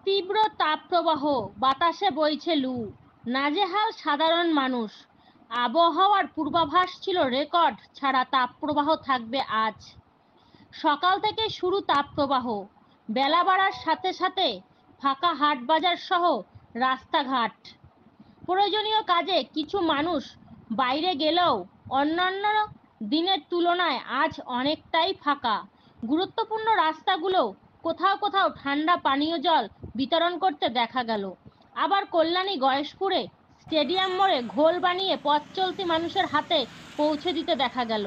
তীব্র তাপপ্রবাহ, বাতাসে বইছে লু, নাজেহাল সাধারণ মানুষ। আবহাওয়ার পূর্বাভাস ছিল রেকর্ড ছাড়া তাপপ্রবাহ থাকবে আজ। সকাল থেকে শুরু তাপপ্রবাহ, বেলা বাড়ার সাথে সাথে ফাঁকা হাট বাজার সহ রাস্তাঘাট। প্রয়োজনীয় কাজে কিছু মানুষ বাইরে গেলেও অন্যান্য দিনের তুলনায় আজ অনেকটাই ফাঁকা। গুরুত্বপূর্ণ রাস্তাগুলো কোথাও কোথাও ঠান্ডা পানীয় জল বিতরণ করতে দেখা গেল। আবার কল্যাণী গয়েশপুরে স্টেডিয়াম মোড়ে ঘোল বানিয়ে পথ চলতি মানুষের হাতে পৌঁছে দিতে দেখা গেল।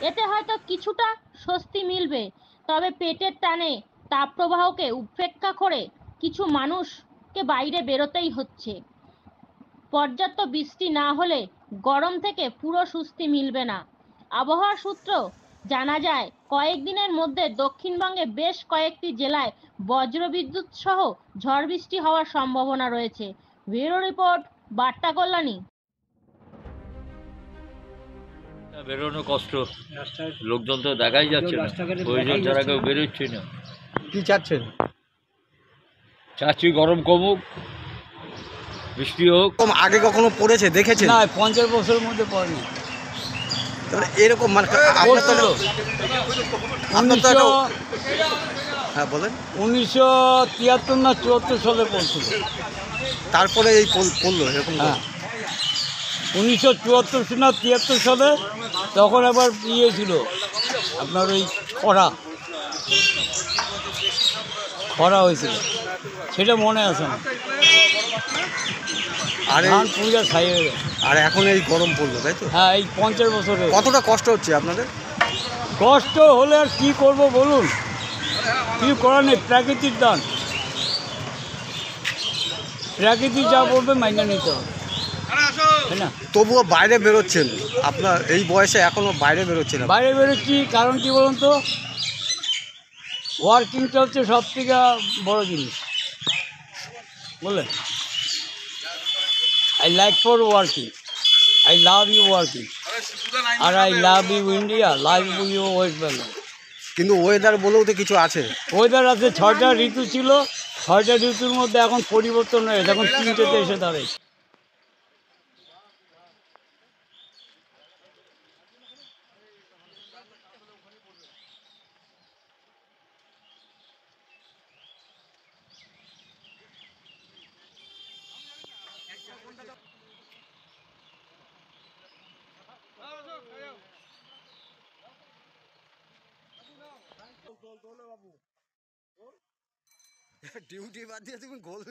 এতে হয়তো কিছুটা স্বস্তি মিলবে, তবে পেটের টানে তাপপ্রবাহকে উপেক্ষা করে কিছু মানুষকে বাইরে বেরোতেই হচ্ছে। পর্যাপ্ত বৃষ্টি না হলে গরম থেকে পুরো স্বস্তি মিলবে না। আবহাওয়া সূত্র জানা যায়, কয়েকদিনের মধ্যে দক্ষিণবঙ্গে বেশ কয়েকটি জেলায় বজ্রবিদ্যুৎ সহ ঝড় বৃষ্টি হওয়ার সম্ভাবনা রয়েছে। ব্যুরো রিপোর্ট, বার্তা কল্যাণী। বেরোনো কষ্ট, লোকজন তো দেখাই যাচ্ছে না, প্রয়োজন ছাড়া কেউ বেরোচ্ছে না। কি চাচ্ছেন? চাচ্ছি গরম কমুক, বৃষ্টি হোক। আগে কখনো পড়েছে দেখেছেন? না, 50 বছরের মধ্যে পড়েনি। তাহলে এরকম মানে হ্যাঁ বলেন। 1973 না 74 সালে পড়ছিল। তারপরে এই পড়লো এরকম? হ্যাঁ, 1974 না 73 সালে তখন আবার ছিল আপনার ওই খরা হয়েছিল, সেটা মনে আছে না। আর ধান পূজা খাই হয়ে গেছে। আর এখন এই গরম পড়লো, তাই তো? হ্যাঁ, এই 50 বছরে কতটা কষ্ট হচ্ছে আপনাদের? কষ্ট হলে আর কী করব বলুন, কি করার নেই, প্রাকৃতিক দান। প্রাকৃতি যা বলবে মাইনে নিতে হবে, তাই না? তবুও বাইরে বেরোচ্ছেন, আপনার এই বয়সে এখনো বাইরে বেরোচ্ছেন? বাইরে বেরোচ্ছি কারণ কি বলুন তো, ওয়ার্কিংটা হচ্ছে সব থেকে বড় জিনিস, বুঝলেন? I like for working, I love you working, আর I love you India, love you West Bengal. কিন্তু ওয়েদার বলেও তো কিছু আছে। ওয়েদার আছে, 6টা ঋতু ছিল, 6টা ঋতুর মধ্যে এখন পরিবর্তন হয়েছে, এখন 3টেতে এসে দাঁড়াইছে। ডিউটি বাদ দিয়ে তুমি গোল